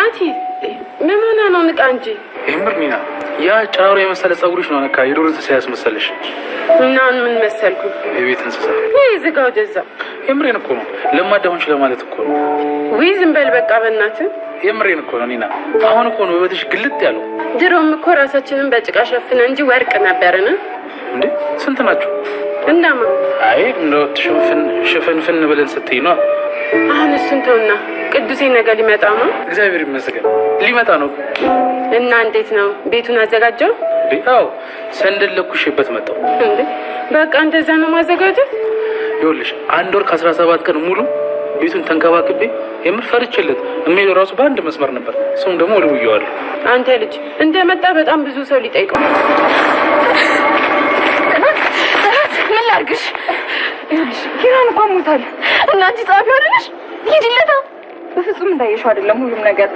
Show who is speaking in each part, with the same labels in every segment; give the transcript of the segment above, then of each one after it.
Speaker 1: ናቲ ምን ሆነ ነው ንቃ እንጂ
Speaker 2: ይምርኒና ያ ጫሮ የመሰለ ጸጉርሽ ነው ነካ የዱር እንስሳ ያስመሰልሽ
Speaker 1: እና ምን መሰልኩ
Speaker 2: የቤት እንስሳ
Speaker 1: ዝጋው ደዛ
Speaker 2: የምሬን እኮ ነው ለማዳሁንሽ ለማለት እኮ ነው
Speaker 1: ወይ ዝም በል በቃ በእናትህ
Speaker 2: የምሬን እኮ ነው ኒና አሁን እኮ ነው ውበትሽ ግልጥ ያለው
Speaker 1: ድሮም እኮ ራሳችንን በጭቃ ሸፍነን እንጂ ወርቅ ነበርን
Speaker 2: እንዴ ስንት ናችሁ
Speaker 1: እንደማ
Speaker 2: አይ እንደው ሽፍንፍን ብለን ስትይ ነው
Speaker 1: አሁን እሱን ተውና ቅዱሴ ነገር ሊመጣ ነው
Speaker 2: እግዚአብሔር ይመስገን ሊመጣ ነው
Speaker 1: እና እንዴት ነው ቤቱን አዘጋጀው
Speaker 2: አዎ ሰንደል ለኩሽበት መጣው
Speaker 1: እንዴ በቃ እንደዛ ነው ማዘጋጀት
Speaker 2: ይኸውልሽ አንድ ወር ከ17 ቀን ሙሉ ቤቱን ተንከባክቤ የምፈርችለት እሜው ራሱ በአንድ መስመር ነበር ሰው ደግሞ ወልውየዋል
Speaker 1: አንተ ልጅ እንደመጣ በጣም ብዙ ሰው ሊጠይቀው
Speaker 3: ምን ላርግሽ ኪራን እንኳን ሞታል እና አንቺ ጻፊ አይደለሽ ሂድለታ በፍጹም እንዳየሽው አይደለም ሁሉም ነገር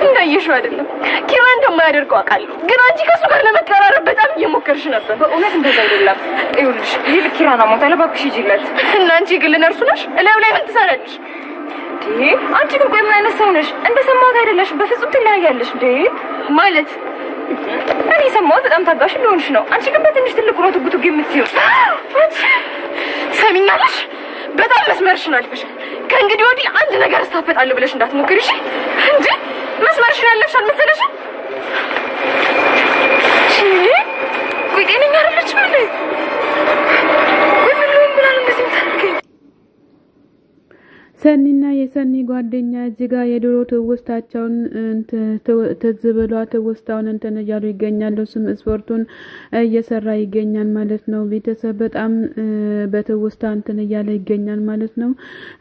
Speaker 3: እንዳየሽው አይደለም ኪራ እንደማያደርገው አውቃለሁ ግን አንቺ ከሱ ጋር ለመቀራረብ በጣም እየሞከርሽ ነበር በእውነት እንደዛ አይደለም ይኸውልሽ ይሄ ኪራን ሞታል እባክሽ ሂጂለት እና አንቺ ግን ነርሱ ነሽ እላዩ ላይ ምን ትሰራለሽ እንዴ አንቺ ግን ቆይ ምን አይነት ሰው ነሽ እንደሰማሁት አይደለሽ በፍጹም ትለያያለሽ እንዴ ማለት እኔ ሰማሁት በጣም ታጋሽ እንደሆንሽ ነው አንቺ ግን በትንሽ ትልቅ ነው ትጉትጉ የምትይው ሰሚኛለሽ በጣም መስመርሽን አልፈሻል ከእንግዲህ ወዲህ አንድ ነገር እስታፈጣለሁ ብለሽ እንዳትሞክሪ እሺ እንዴ መስመርሽን ያለፍሻል መሰለሽ ቆይ ጤነኛ አይደለችም እንዴ ቆይ ምን ነው ብላ እንደዚህ ታደርገኝ
Speaker 4: ሰኒና የሰኒ ጓደኛ እዚጋ የድሮ ትውስታቸውን ተዝብሏ ትውስታውን እያሉ ይገኛሉ ስም ስፖርቱን እየሰራ ይገኛል ማለት ነው ቤተሰብ በጣም በትውስታ እያለ ይገኛል ማለት ነው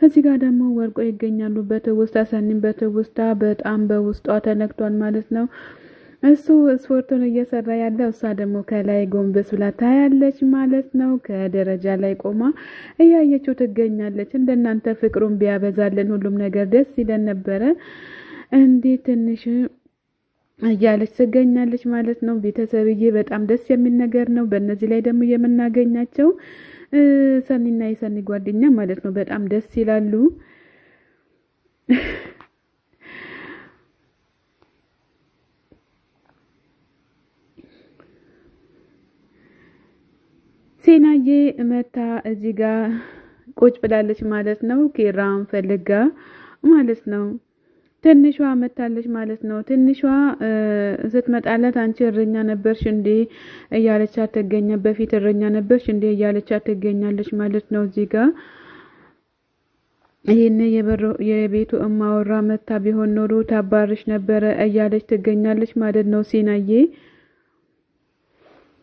Speaker 4: እዚጋ ደግሞ ወርቆ ይገኛሉ በትውስታ ሰኒን በትውስታ በጣም በውስጧ ተነክቷል ማለት ነው እሱ ስፖርቱን እየሰራ ያለው እሷ ደግሞ ከላይ ጎንበስ ብላ ታያለች ማለት ነው ከደረጃ ላይ ቆማ እያየችው ትገኛለች እንደናንተ ፍቅሩን ቢያበዛልን ሁሉም ነገር ደስ ይለን ነበረ እንዴት ትንሽ እያለች ትገኛለች ማለት ነው ቤተሰብዬ በጣም ደስ የሚል ነገር ነው በእነዚህ ላይ ደግሞ የምናገኛቸው ሰኒና የሰኒ ጓደኛ ማለት ነው በጣም ደስ ይላሉ ሲናዬ መታ እዚህ ጋር ቁጭ ብላለች ማለት ነው ኪራን ፈልጋ ማለት ነው ትንሿ መታለች ማለት ነው ትንሿ ስትመጣላት አንቺ እረኛ ነበርሽ እንዴ እያለቻት ተገኘ በፊት እረኛ ነበርሽ እንዴ እያለቻት ተገኛለች ማለት ነው እዚህ ጋር ይሄን የቤቱ እማወራ መታ ቢሆን ኖሮ ታባርሽ ነበረ እያለች ተገኛለች ማለት ነው ሲናዬ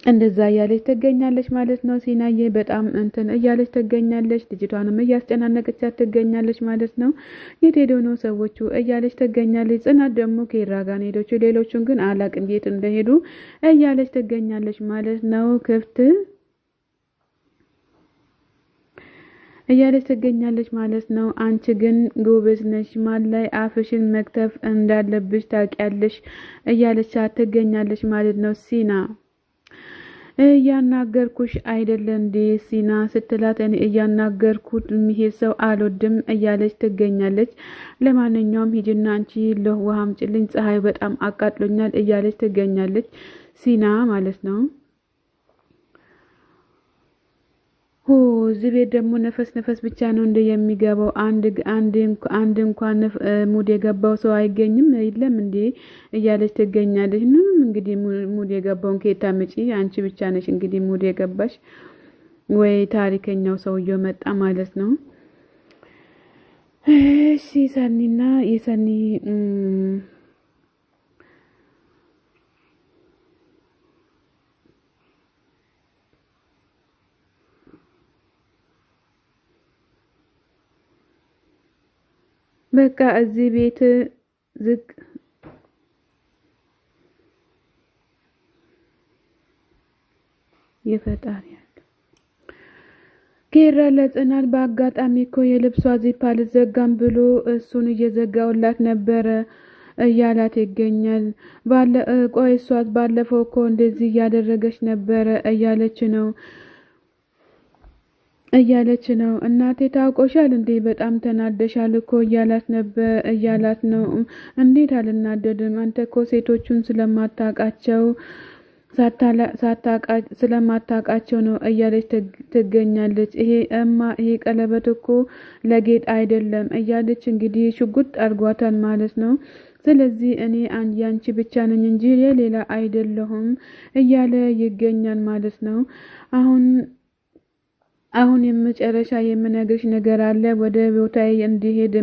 Speaker 4: እንደዛ እያለች ተገኛለች ማለት ነው ሲናዬ በጣም እያለች ተገኛለች ልጅቷንም እያስጨናነቀቻት ተገኛለች ማለት ነው የቴዶ ነው ሰዎቹ እያለች ተገኛለች ጽናት ደግሞ ኪራ ጋር ሄዶች ሌሎቹን ግን አላቅ እንዴት እንደሄዱ እያለች ተገኛለች ማለት ነው ክፍት እያለች ተገኛለች ማለት ነው አንቺ ግን ጎበዝ ነሽ ማን ላይ አፍሽን መክተፍ እንዳለብሽ ታውቂያለሽ እያለች ተገኛለች ማለት ነው ሲና እያናገርኩሽ አይደለ እንዴ ሲና ስትላት እኔ እያናገርኩት የሚሄድ ሰው አልወድም እያለች ትገኛለች ለማንኛውም ሂጂና አንቺ ለውሃ አምጪልኝ ፀሐይ በጣም አቃጥሎኛል እያለች ትገኛለች ሲና ማለት ነው እዚህ ቤት ደግሞ ነፈስ ብቻ ነው እንደ የሚገባው አንድ እንኳን ሙድ የገባው ሰው አይገኝም የለም እንዴ እያለች ትገኛለች እንግዲህ ሙድ የገባውን ከታ መጪ አንቺ ብቻ ነሽ እንግዲህ ሙድ የገባሽ ወይ ታሪከኛው ሰውየው መጣ ማለት ነው እሺ ሰኒና የሰኒ በቃ እዚህ ቤት ዝቅ ይፈጣሪ ኪራ ለጽናት በአጋጣሚ እኮ የልብሷ ዚፕ አልዘጋም ብሎ እሱን እየዘጋውላት ነበረ እያላት ይገኛል ቆይ እሷት ባለፈው እኮ እንደዚህ እያደረገች ነበረ እያለች ነው እያለች ነው። እናቴ ታውቆሻል እንዴ በጣም ተናደሻል እኮ እያላት ነው። እንዴት አልናደድም? አንተ እኮ ሴቶቹን ስለማታቃቸው ነው እያለች ትገኛለች። ይሄ ቀለበት እኮ ለጌጥ አይደለም እያለች እንግዲህ ሽጉጥ አድርጓታል ማለት ነው። ስለዚህ እኔ ያንቺ ብቻ ነኝ እንጂ የሌላ አይደለሁም እያለ ይገኛል ማለት ነው። አሁን የመጨረሻ የምነግርሽ ነገር አለ። ወደ ቦታዬ እንዲሄድ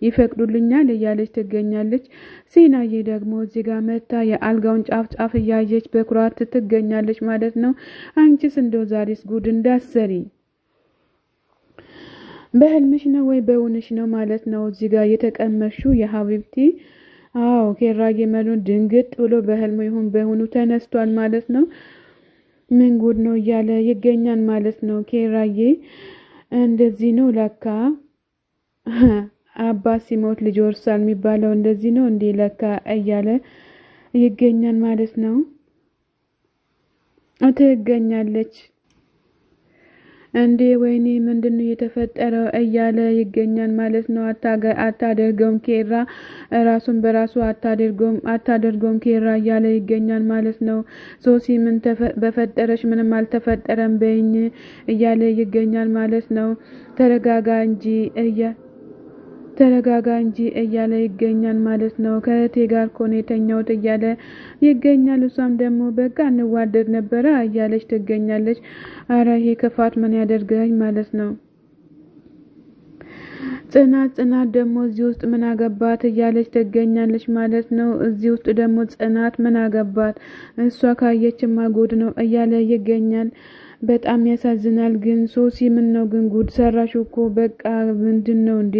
Speaker 4: ይፈቅዱልኛል እያለች ትገኛለች። ሲናዬ ደግሞ እዚህ ጋር መታ የአልጋውን ጫፍ እያየች በኩራት ትገኛለች ማለት ነው። አንቺስ እንደው ዛሬስ ጉድ እንዳሰሪ በህልምሽ ነው ወይ በውንሽ ነው ማለት ነው እዚህ ጋር የተቀመሽው የሀቢብቲ። አዎ ኬራዬ መሉን ድንግጥ ብሎ በህልሙ ይሁን በሁኑ ተነስቷል ማለት ነው። ምን ጉድ ነው እያለ ይገኛል ማለት ነው። ኬራዬ እንደዚህ ነው ለካ አባት ሲሞት ልጅ ወርሳል የሚባለው እንደዚህ ነው እንዴ ለካ እያለ ይገኛል ማለት ነው። ትገኛለች እንዴ ወይኔ ምንድነው የተፈጠረው እያለ ይገኛል ማለት ነው። አታደርገውም ኬራ ራሱን በራሱ አታደርገውም ኬራ እያለ ይገኛል ማለት ነው። ሶሲ ምን በፈጠረሽ ምንም አልተፈጠረም በይኝ እያለ ይገኛል ማለት ነው። ተረጋጋ እንጂ እያለ ይገኛል ማለት ነው። ከእቴ ጋር ኮኔ የተኛውት እያለ ይገኛል። እሷም ደግሞ በቃ እንዋደድ ነበረ እያለች ትገኛለች። አረ ይሄ ክፋት ምን ያደርገኝ ማለት ነው። ጽናት ደግሞ እዚህ ውስጥ ምን አገባት እያለች ትገኛለች ማለት ነው። እዚህ ውስጥ ደግሞ ጽናት ምን አገባት እሷ ካየችማ ጉድ ነው እያለ ይገኛል። በጣም ያሳዝናል። ግን ሶሲ ምን ነው ግን ጉድ ሰራሽ እኮ በቃ ምንድን ነው እንዴ?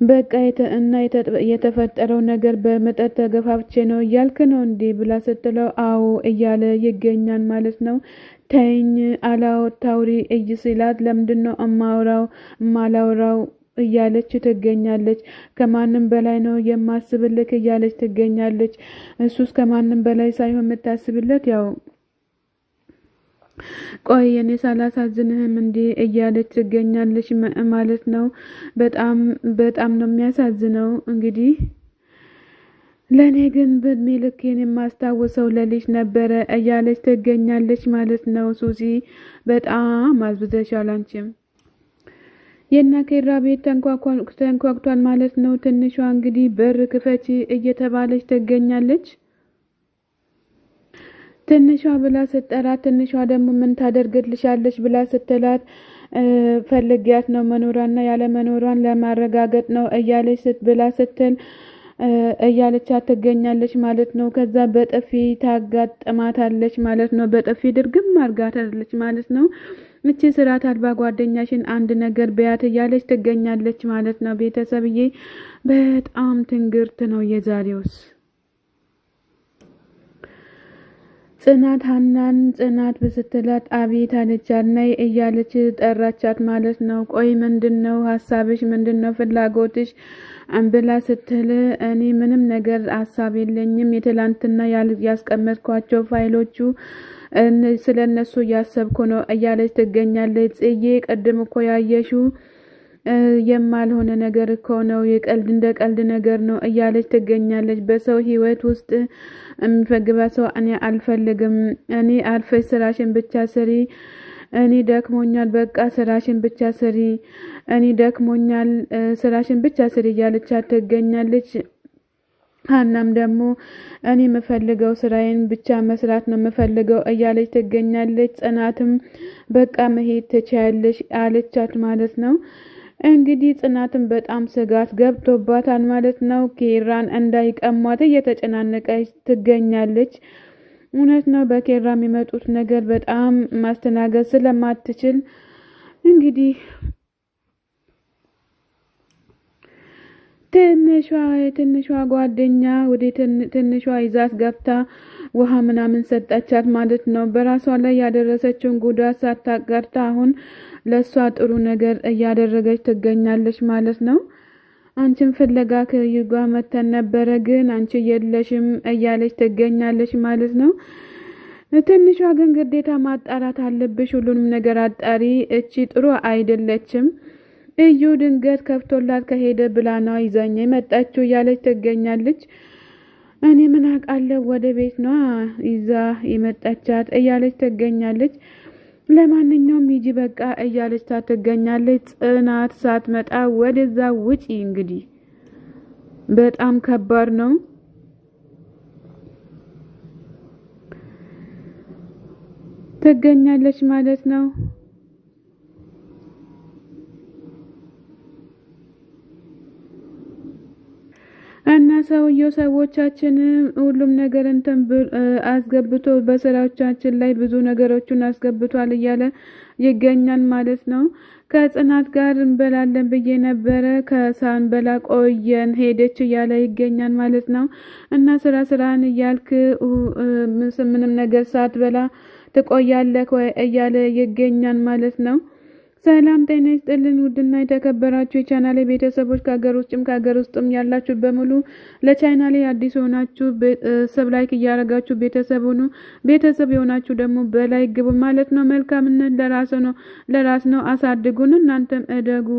Speaker 4: በቃ የተፈጠረው ነገር በመጠጥ ተገፋፍቼ ነው እያልክ ነው እንዴ ብላ ስትለው አዎ እያለ ይገኛል ማለት ነው። ተይኝ አላወታውሪ ሲላት ለምንድን ነው እማላውራው እያለች ትገኛለች። ከማንም በላይ ነው የማስብልክ እያለች ትገኛለች። እሱስ ከማንም በላይ ሳይሆን የምታስብለት ያው ቆይ እኔ ሳላሳዝንህም እንዴ እያለች ትገኛለች ማለት ነው። በጣም ነው የሚያሳዝነው። እንግዲህ ለኔ ግን በእድሜ ልኬን የማስታውሰው ለልጅ ነበረ እያለች ትገኛለች ማለት ነው። ሱሲ በጣም አዝብዘሻል አንቺም። የናኬራ ቤት ተንኳክቷል ማለት ነው። ትንሿ እንግዲህ በር ክፈቺ እየተባለች ትገኛለች። ትንሿ ብላ ስትጠራት ትንሿ ደግሞ ምን ታደርግልሻለች ብላ ስትላት ፈልጊያት ነው መኖሯና ያለ መኖሯን ለማረጋገጥ ነው እያለች ስትል እያለች ትገኛለች ማለት ነው። ከዛ በጥፊ ታጋጥማታለች ማለት ነው። በጥፊ ድርግም አርጋታለች ማለት ነው። እቺ ስርዓት አልባ ጓደኛሽን አንድ ነገር በያት እያለች ትገኛለች ማለት ነው። ቤተሰብዬ በጣም ትንግርት ነው የዛሬውስ። ጽናት ብስትላት አቤት አለቻት። ነይ እያለች ጠራቻት ማለት ነው። ቆይ ምንድነው ሀሳብሽ? ምንድነው ፍላጎትሽ? አንብላ ስትል እኔ ምንም ነገር ሀሳብ የለኝም የትላንትና ያስቀመጥኳቸው ፋይሎቹ ስለነሱ እያሰብኩ ነው እያለች ትገኛለች። ጽዬ ቅድም እኮ ያየሽው የማልሆነ ነገር እኮ ነው እንደ ቀልድ ነገር ነው እያለች ትገኛለች። በሰው ህይወት ውስጥ የሚፈግባ ሰው እኔ አልፈልግም። እኔ አርፈሽ ስራሽን ብቻ ስሪ። እኔ ደክሞኛል፣ በቃ ስራሽን ብቻ ስሪ። እኔ ደክሞኛል፣ ስራሽን ብቻ ስሪ እያለች ትገኛለች። ሀናም ደግሞ እኔ የምፈልገው ስራዬን ብቻ መስራት ነው የምፈልገው እያለች ትገኛለች። ጽናትም በቃ መሄድ ትችያለሽ አለቻት ማለት ነው። እንግዲህ ጽናትን በጣም ስጋት ገብቶባታል ማለት ነው። ኬራን እንዳይቀሟት እየተጨናነቀች ትገኛለች። እውነት ነው በኬራ የሚመጡት ነገር በጣም ማስተናገድ ስለማትችል እንግዲህ ትንሿ ጓደኛ ወደ ትንሿ ይዛት ገብታ ውሃ ምናምን ሰጣቻት ማለት ነው። በራሷ ላይ ያደረሰችውን ጉዳት ሳታቀርታ አሁን ለሷ ጥሩ ነገር እያደረገች ትገኛለች ማለት ነው። አንቺን ፍለጋ ከዩጋ መተን ነበረ ግን አንቺ የለሽም እያለች ትገኛለች ማለት ነው። ትንሿ ግን ግዴታ ማጣራት አለብሽ፣ ሁሉንም ነገር አጣሪ፣ እቺ ጥሩ አይደለችም። እዩ ድንገት ከፍቶላት ከሄደ ብላ ነው ይዛኛ የመጣችው እያለች ትገኛለች። እኔ ምን አውቃለሁ ወደ ቤት ነው ይዛ የመጣቻት እያለች ትገኛለች። ለማንኛውም ሂጂ በቃ እያለች ትገኛለች። ጽናት ሳትመጣ ወደዛ ውጪ። እንግዲህ በጣም ከባድ ነው። ትገኛለች ማለት ነው። እና ሰውየው ሰዎቻችን ሁሉም ነገር እንትን አስገብቶ በስራዎቻችን ላይ ብዙ ነገሮችን አስገብቷል እያለ ይገኛል ማለት ነው። ከጽናት ጋር እንበላለን ብዬ ነበረ ከሳንበላ ቆየን ሄደች እያለ ይገኛል ማለት ነው። እና ስራን እያልክ ምንም ነገር ሳትበላ ትቆያለህ ወይ እያለ ይገኛል ማለት ነው። ሰላም ጤና ይስጥልን ውድና የተከበራችሁ የቻናሌ ቤተሰቦች ከሀገር ውጭም ከሀገር ውስጥም ያላችሁ በሙሉ ለቻናሌ አዲስ ሆናችሁ ሰብ ላይክ እያደረጋችሁ ቤተሰብ ሆኑ። ቤተሰብ የሆናችሁ ደግሞ በላይ ግቡ ማለት ነው። መልካምነት ለራስ ነው አሳድጉን፣ እናንተም እደጉ።